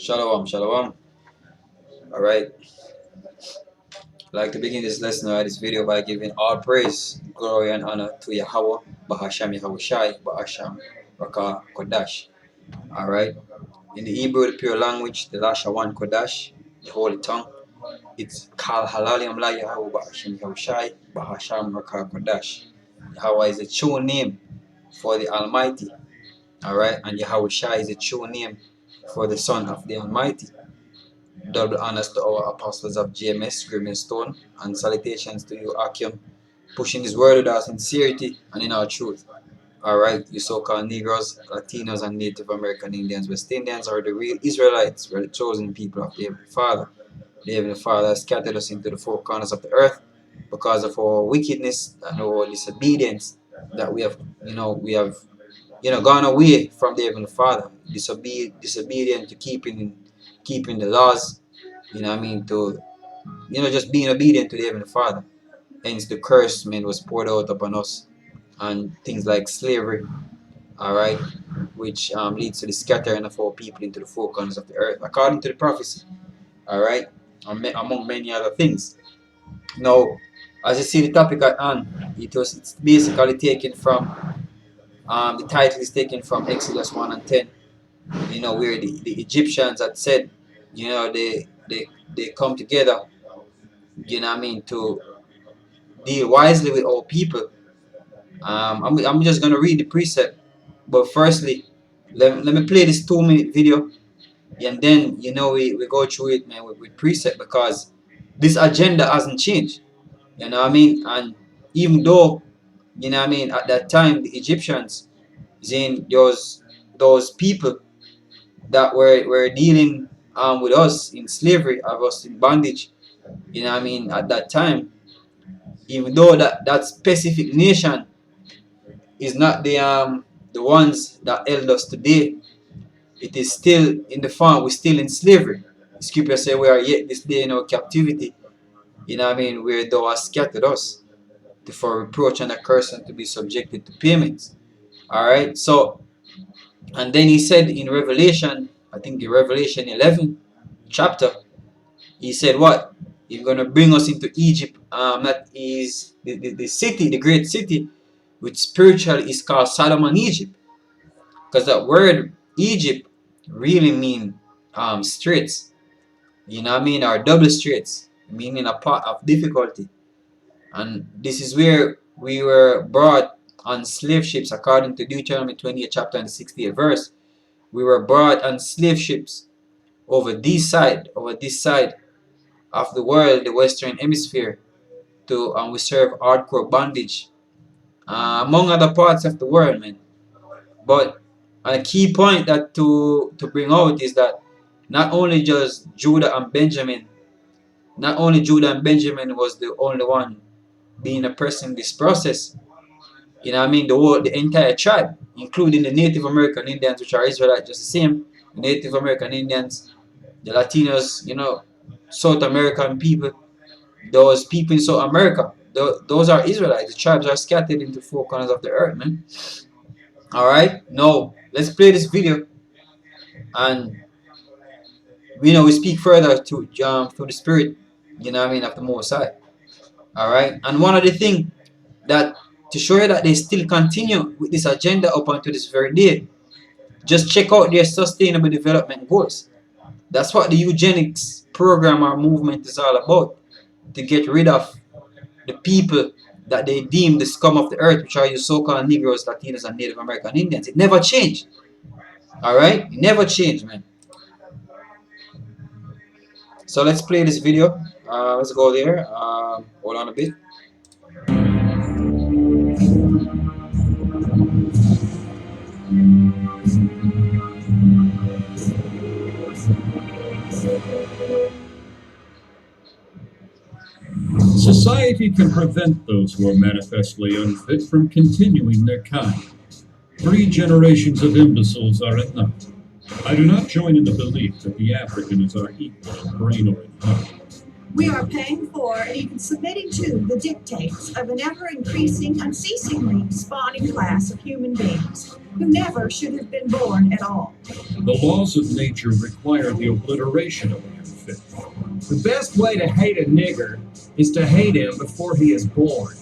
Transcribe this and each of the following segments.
Shalom, shalom. Alright, I'd like to begin this lesson or this video by giving all praise, glory, and honor to Yahweh, Bahasham Yahweh Shai, Bahasham Rakah Kodash. Alright, in the Hebrew, the pure language, the Lashawan Kodash, the holy tongue, it's Kal Halali Amla Yahweh, Bahasham Yahweh Shai, Bahasham Rakah Kodash. Yahweh is a true name for the Almighty. Alright, and Yahweh Shai is a true name for the Son of the Almighty. Double honors to our apostles of GMS, Grim Stone, and salutations to you, Akim, pushing his word with our sincerity and in our truth. Alright, you so-called Negroes, Latinos, and Native American Indians, West Indians are the real Israelites. We're the chosen people of the Heavenly Father. The Heavenly Father has scattered us into the four corners of the earth because of our wickedness and our disobedience that we have gone away from the Heavenly Father, disobedient to keeping the laws, to just being obedient to the Heavenly Father. Hence the curse, man, was poured out upon us, and things like slavery, alright, which leads to the scattering of our people into the four corners of the earth, according to the prophecy, alright, among many other things. Now, as you see the topic at hand, it's basically taken from the title is taken from Exodus 1 and 10, where the Egyptians had said, they come together, to deal wisely with our people. I'm just going to read the precept, but firstly, let me play this 2-minute video, and then, we go through it, man, with precept, because this agenda hasn't changed, and even though, at that time, the Egyptians, those people that were dealing with us in slavery, of us in bondage, at that time, even though that specific nation is not the ones that held us today, it is still in the farm, we're still in slavery. Scripture say we are yet this day in our captivity, where thou hast scattered us for reproach and a curse and to be subjected to payments. Alright, so, and then he said in Revelation, I think in Revelation 11 chapter, he said what? He's going to bring us into Egypt. That is the city, the great city, which spiritually is called Sodom and Egypt. Because that word Egypt really mean straits, or double straits, meaning a part of difficulty. And this is where we were brought on slave ships, according to Deuteronomy 28 chapter and 68 verse. We were brought on slave ships over this side of the world, the Western Hemisphere, to we serve hardcore bondage, among other parts of the world, man. But a key point that to bring out is that not only Judah and Benjamin was the only one being oppressed in this process. The entire tribe, including the Native American Indians, which are Israelites just the same. The Native American Indians, the Latinos, South American people, those people in South America, those are Israelites. The tribes are scattered into four corners of the earth, man. Alright, now let's play this video, and we speak further to the spirit, of the Most High. Alright, and one of the things that to show you that they still continue with this agenda up until this very day, just check out their sustainable development goals. That's what the eugenics program or movement is all about, to get rid of the people that they deem the scum of the earth, which are your so-called Negroes, Latinos, and Native American Indians. It never changed. Alright? It never changed, man. So let's play this video. Let's go there. Hold on a bit. Society can prevent those who are manifestly unfit from continuing their kind. 3 generations of imbeciles are enough. I do not join in the belief that the African is our equal in brain or in heart. We are paying for and even submitting to the dictates of an ever-increasing, unceasingly spawning class of human beings who never should have been born at all. The laws of nature require the obliteration of an unfit. The best way to hate a nigger is to hate him before he is born.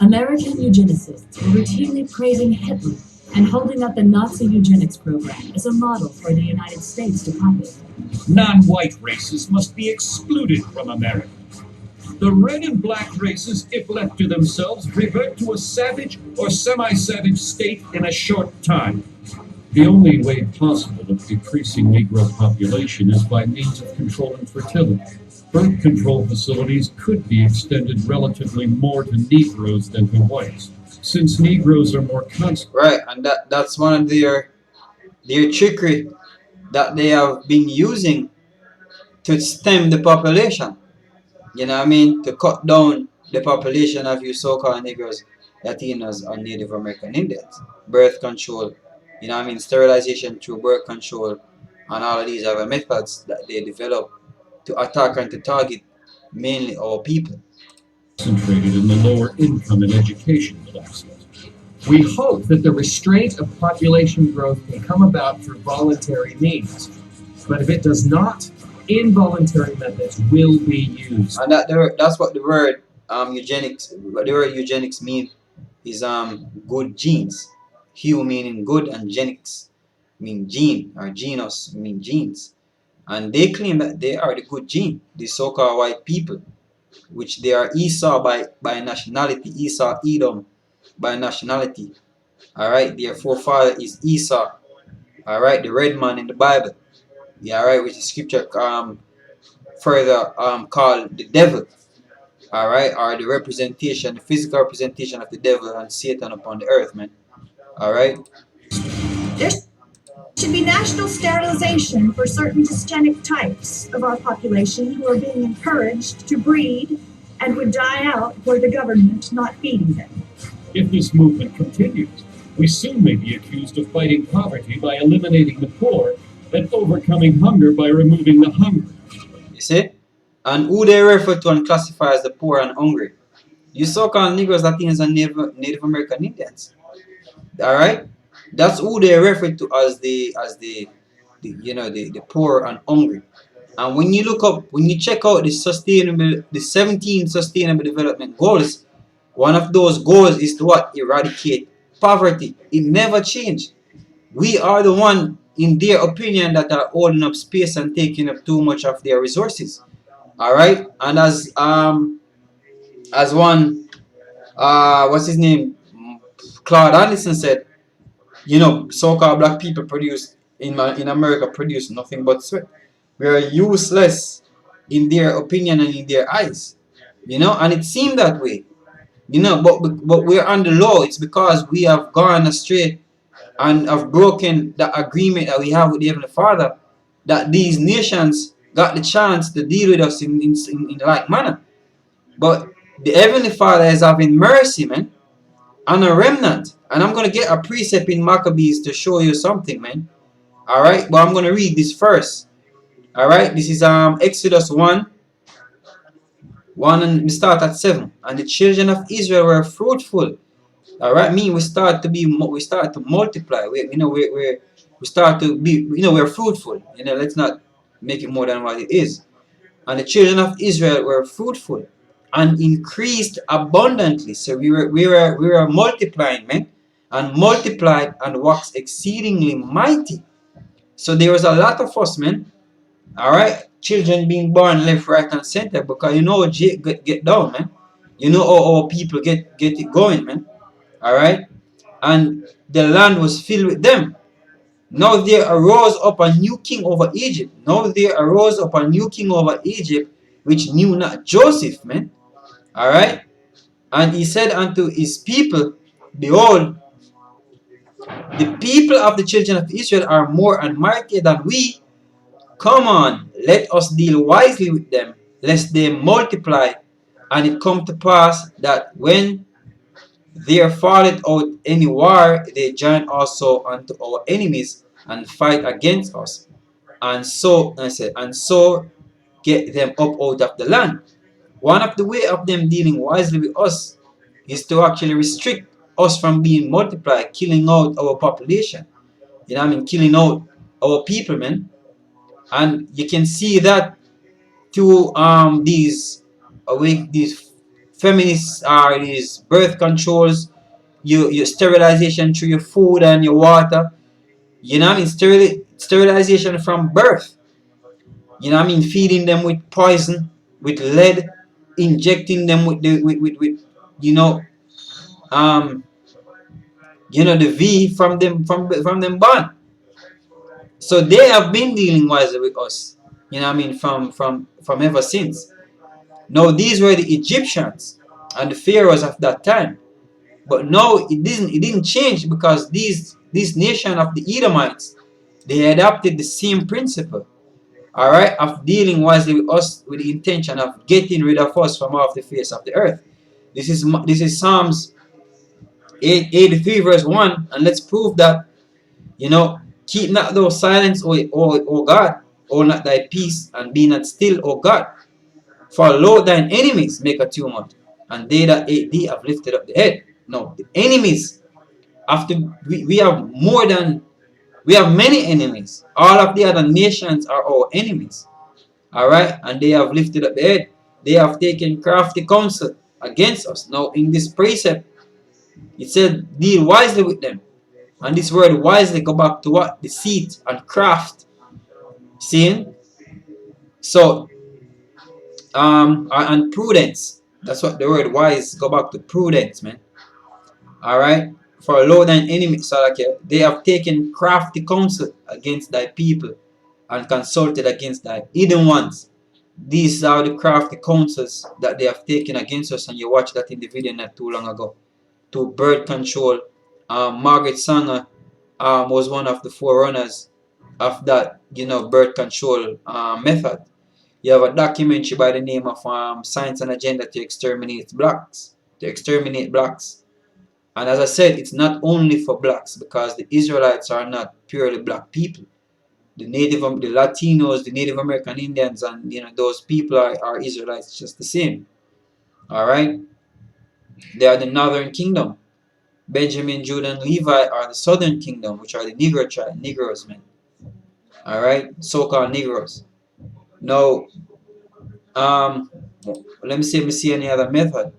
American eugenicists were routinely praising Hitler and holding up the Nazi eugenics program as a model for the United States to copy. Non-white races must be excluded from America. The red and black races, if left to themselves, revert to a savage or semi-savage state in a short time. The only way possible of decreasing Negro population is by means of controlling fertility. Birth control facilities could be extended relatively more to Negroes than to whites, since Negroes are more constant. Right, and that's one of their trickery that they have been using to stem the population. You know what I mean? To cut down the population of you so-called Negroes, Latinos, and Native American Indians. Birth control, you know what I mean? Sterilization through birth control, and all of these other methods that they develop to attack and to target mainly our people. Concentrated in the lower income and education classes. We hope that the restraint of population growth can come about through voluntary means. But if it does not, involuntary methods will be used. And that's what the word eugenics, what the word eugenics mean is good genes. Hue meaning good and genics mean gene, or genus mean genes. And they claim that they are the good gene, the so-called white people, which they are Esau by nationality, Esau Edom by nationality. Alright, their forefather is Esau. Alright, the red man in the Bible. Yeah, alright, which is scripture further called the devil. Alright, or the representation, the physical representation of the devil and Satan upon the earth, man. Alright. There should be national sterilization for certain dysgenic types of our population who are being encouraged to breed and would die out were the government not feeding them. If this movement continues, we soon may be accused of fighting poverty by eliminating the poor and overcoming hunger by removing the hungry. You see? And who they refer to and classify as the poor and hungry? You so-called Negroes, Latinos, and Native American Indians. Alright? That's who they refer to as the poor and hungry. And when you check out the 17 sustainable development goals, one of those goals is to what? Eradicate poverty. It never changed. We are the one, in their opinion, that are holding up space and taking up too much of their resources. Alright? And as one what's his name? Claude Anderson said, so-called black people in America produce nothing but sweat. We are useless in their opinion and in their eyes. And it seemed that way. But we're under law. It's because we have gone astray and have broken the agreement that we have with the Heavenly Father, that these nations got the chance to deal with us in like manner. But the Heavenly Father is having mercy, man, on a remnant. And I'm going to get a precept in Maccabees to show you something, man. Alright, but I'm going to read this first. Alright, this is Exodus 1 and we start at 7. And the children of Israel were fruitful. Alright, we start to multiply. We start to be, we're fruitful. Let's not make it more than what it is. And the children of Israel were fruitful and increased abundantly. So we were multiplying, man, and multiplied and waxed exceedingly mighty. So there was a lot of us, man. Alright, children being born left, right, and center, because get down, man. How people get it going, man. Alright, and the land was filled with them. Now there arose up a new king over Egypt. Which knew not Joseph, man. Alright, and he said unto his people, behold, the people of the children of Israel are more and mightier than we. Come on, let us deal wisely with them, lest they multiply. And it come to pass that when there falleth out any war, they join also unto our enemies and fight against us, and so get them up out of the land. One of the way of them dealing wisely with us is to actually restrict us from being multiplied, killing out our population. Killing out our people, man. And you can see that through these feminists are these birth controls, your sterilization through your food and your water. You know what I mean? Sterilization from birth. You know what I mean? Feeding them with poison, with lead, injecting them with with you know um the V from them born. So they have been dealing wisely with us. You know what I mean? From ever since. Now these were the Egyptians and the pharaohs of that time. But no, it didn't change, because this nation of the Edomites, they adopted the same principle, all right, of dealing wisely with us with the intention of getting rid of us from off the face of the earth. This is Psalms 83 verse 1, and let's prove that, keep not thou silence, O God, hold not thy peace, and be not still, O God. For lo, thine enemies make a tumult, and they that hate thee have lifted up the head. No, the enemies, after we have many enemies. All of the other nations are our enemies. Alright? And they have lifted up the head. They have taken crafty counsel against us. Now in this precept, it said, deal wisely with them. And this word wisely go back to what? Deceit and craft. Seeing? So, and prudence. That's what the word wise go back to, prudence, man. Alright? For lo, thine enemy, they have taken crafty counsel against thy people, and consulted against thy hidden ones. These are the crafty counsels that they have taken against us, and you watched that in the video not too long ago. To birth control. Margaret Sanger was one of the forerunners of that, birth control method. You have a documentary by the name of Science and Agenda to Exterminate Blacks. And as I said, it's not only for blacks, because the Israelites are not purely black people. The Latinos, the Native American Indians, and those people are Israelites just the same. Alright? They are the northern kingdom. Benjamin, Judah, and Levi are the southern kingdom, which are the Negro tribe, Negroes, man. Alright? So-called Negroes. Now, let me see any other method.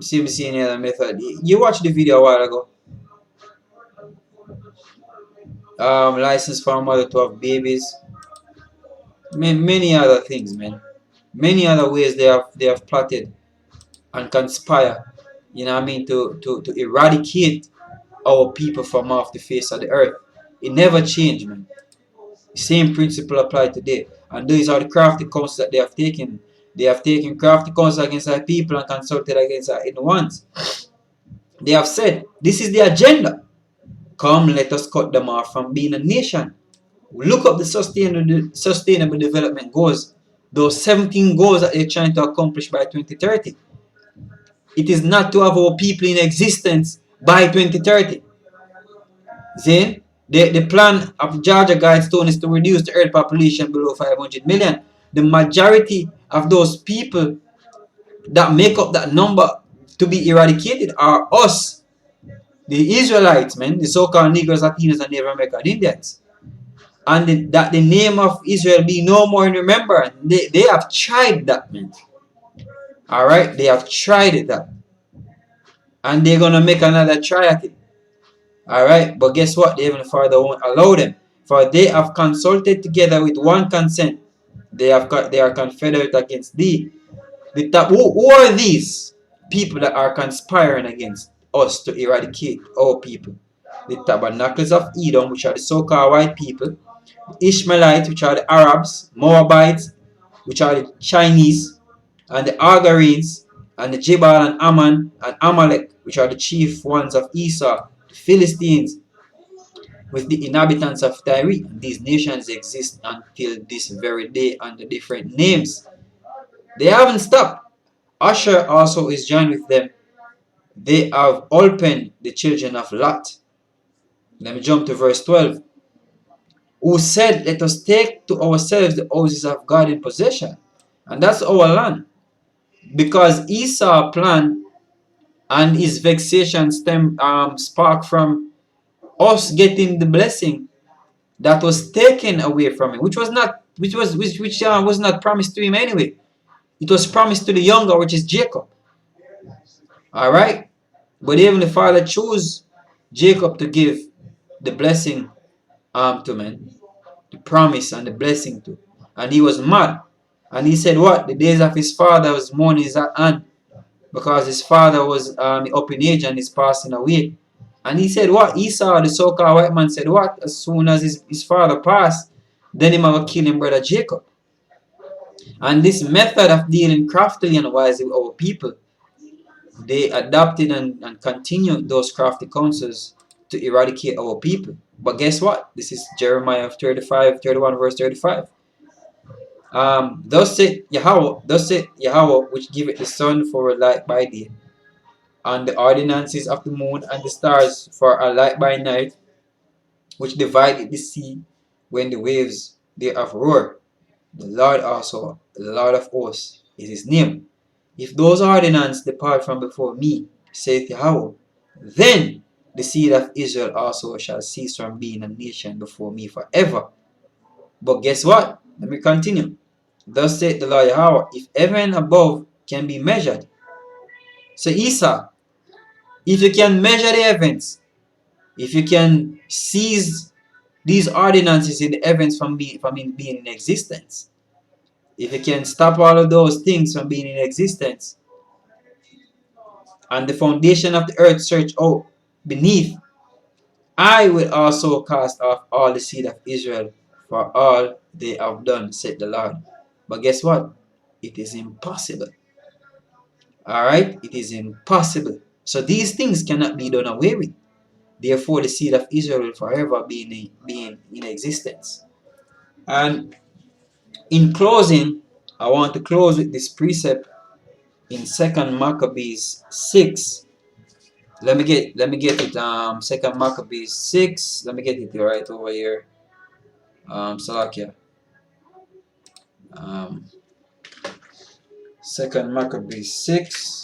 See any other method. You watched the video a while ago. License for a mother to have babies. Many other things, man. Many other ways they have plotted and conspire. You know what I mean? To eradicate our people from off the face of the earth. It never changed, man. The same principle applied today. And these are the crafty counsels that they have taken. They have taken crafty counsel against our people and consulted against our hidden ones. They have said, this is the agenda. Come, let us cut them off from being a nation. Look up the sustainable development goals. Those 17 goals that they're trying to accomplish by 2030. It is not to have our people in existence by 2030. Then, the plan of Georgia Guidestone is to reduce the earth population below 500 million. The majority of those people that make up that number to be eradicated are us, the Israelites, man, the so-called Negroes, Latinos, and Native American Indians. And that the name of Israel be no more in remembrance. They have tried that, man. Alright, they have tried that. And they're gonna make another try at it. Alright, but guess what? The Heavenly Father won't allow them. For they have consulted together with one consent. They are confederate against thee. Who are these people that are conspiring against us to eradicate our people? The Tabernacles of Edom, which are the so-called white people. The Ishmaelites, which are the Arabs. Moabites, which are the Chinese. And the Agarenes, and the Jebel and Ammon and Amalek, which are the chief ones of Esau. The Philistines, with the inhabitants of Tyre. And these nations exist until this very day under different names. They haven't stopped. Asher also is joined with them. They have opened the children of Lot. Let me jump to verse 12. Who said, let us take to ourselves the houses of God in possession. And that's our land. Because Esau plan and his vexation spark from us getting the blessing that was taken away from him, which was not promised to him anyway. It was promised to the younger, which is Jacob. All right, but even the Father chose Jacob to give the blessing to man, the promise and the blessing to, and he was mad, and he said, "What? The days of his father's mourning is at hand, because his father was up in age and is passing away." And he said, "What?" Esau, the so-called white man, said, "What? As soon as his father passed, then he might kill him brother Jacob." And this method of dealing craftily and wisely with our people, they adopted and continued those crafty counsels to eradicate our people. But guess what? This is Jeremiah 31 verse 35. Thus said Yahweh, which giveth the sun for a light by day, and the ordinances of the moon and the stars for a light by night, which divided the sea when the waves thereof roar. The Lord also, the Lord of hosts, is his name. If those ordinances depart from before me, saith Yahweh, then the seed of Israel also shall cease from being a nation before me forever. But guess what? Let me continue. Thus saith the Lord Yahweh, if heaven above can be measured. So Esau, if you can measure the heavens, if you can seize these ordinances in the heavens from being in existence, if you can stop all of those things from being in existence, and the foundation of the earth search out beneath, I will also cast off all the seed of Israel for all they have done, said the Lord. But guess what? It is impossible. Alright? It is impossible. So these things cannot be done away with. Therefore, the seed of Israel will forever be in existence. And in closing, I want to close with this precept in 2nd Maccabees 6. Let me get it. 2nd Maccabees 6. Let me get it right over here. Salakia. 2nd Maccabees 6.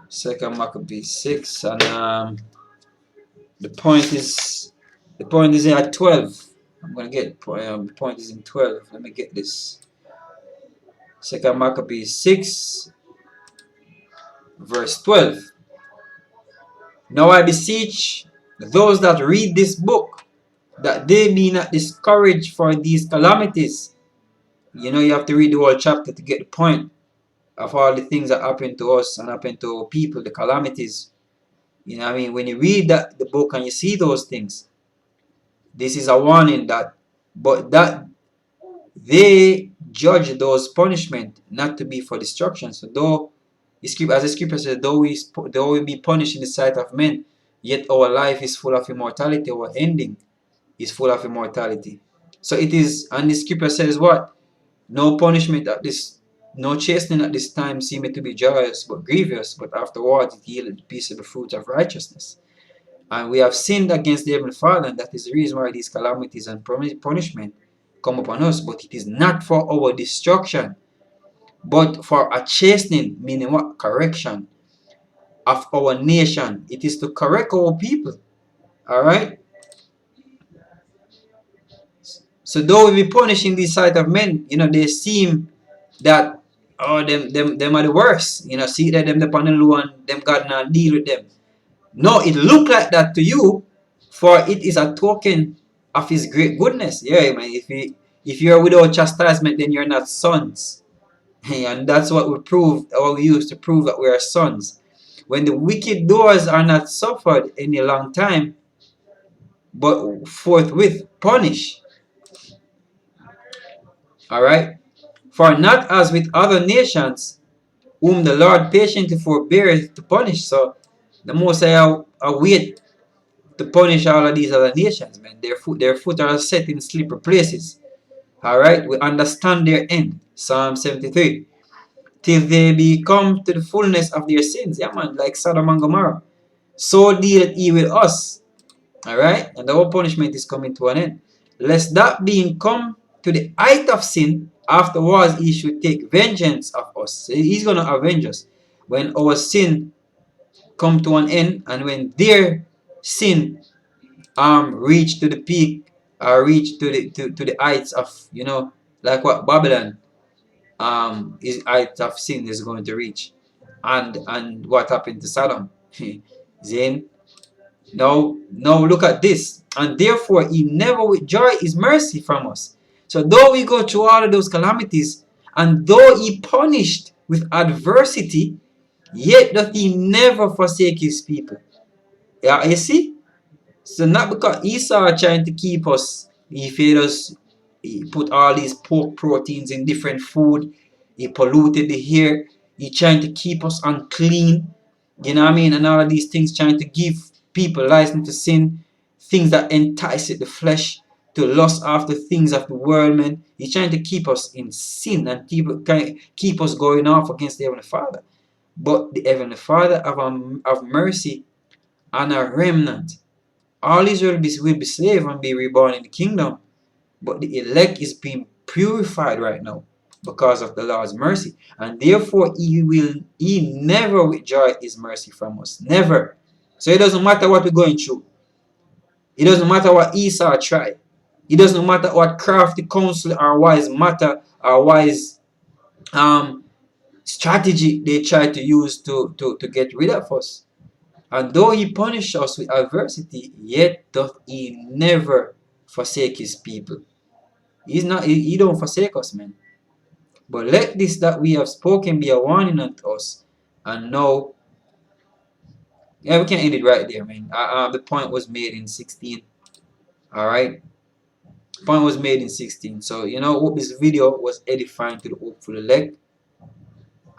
Second Maccabees 6, and the point is at 12. I'm gonna get the point is in 12. Let me get this. 2nd Maccabees 6, verse 12. Now I beseech those that read this book, that they be not discouraged for these calamities. You know, you have to read the whole chapter to get the point of all the things that happen to us and happen to people, the calamities. You know what I mean? When you read the book and you see those things, this is a warning that they judge those punishment not to be for destruction. So though, as the scripture says, though we be punished in the sight of men, yet our life is full of immortality, our ending is full of immortality. So it is, and the scripture says what? No punishment at this, no chastening at this time seemeth to be joyous, but grievous, but afterwards it yielded the peaceable fruit of righteousness. And we have sinned against the Heavenly Father, and that is the reason why these calamities and punishment come upon us. But it is not for our destruction, but for a chastening, meaning what? Correction of our nation. It is to correct our people. Alright? So though we be punished in the sight of men, you know, they seem that, oh, them are the worst. You know, see that them upon the low and them God not deal with them. No, it look like that to you, for it is a token of his great goodness. Yeah, man. If you are without chastisement, then you're not sons. And that's what we prove, or we use to prove that we are sons. When the wicked doers are not suffered any long time, but forthwith punish. Alright? For not as with other nations, whom the Lord patiently forbeareth to punish. So the Most High wait to punish all of these other nations, man. Their foot are set in slippery places. Alright? We understand their end. Psalm 73. Till they be come to the fullness of their sins. Yeah, man. Like Sodom and Gomorrah. So dealeth he with us. Alright? And the whole punishment is coming to an end. Lest that being come to the height of sin, afterwards he should take vengeance of us. So he's going to avenge us. when our sin come to an end, and when their sin reach to the peak, or reach to the heights of, like what Babylon is height of sin is going to reach, and what happened to Sodom. Then now look at this, and therefore he never withdraw his mercy from us. So though we go through all of those calamities, and though he punished with adversity, yet doth he never forsake his people. Yeah, you see? So not because Esau trying to keep us, he fed us, he put all these pork proteins in different food, he polluted the air, he trying to keep us unclean, you know what I mean? And all of these things trying to give people license to sin, things that entice the flesh to lust after things of the world, man. He's trying to keep us in sin and keep us going off against the Heavenly Father. But the Heavenly Father of mercy and a remnant. All Israel will be slave and be reborn in the kingdom. But the elect is being purified right now because of the Lord's mercy. And therefore he never withdraw his mercy from us. Never. So it doesn't matter what we're going through. It doesn't matter what Esau tried. It doesn't matter what crafty counsel or wise matter or wise strategy they try to use to get rid of us. And though he punish us with adversity, yet doth he never forsake his people. He don't forsake us, man. But let this that we have spoken be a warning unto us. And now, yeah, we can end it right there, man. The point was made in 16. Alright. Point was made in 16. So, hope this video was edifying to the hopeful elect.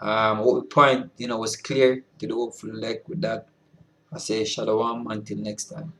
Hope the point, was clear to the hopeful elect. With that, I say shalom until next time.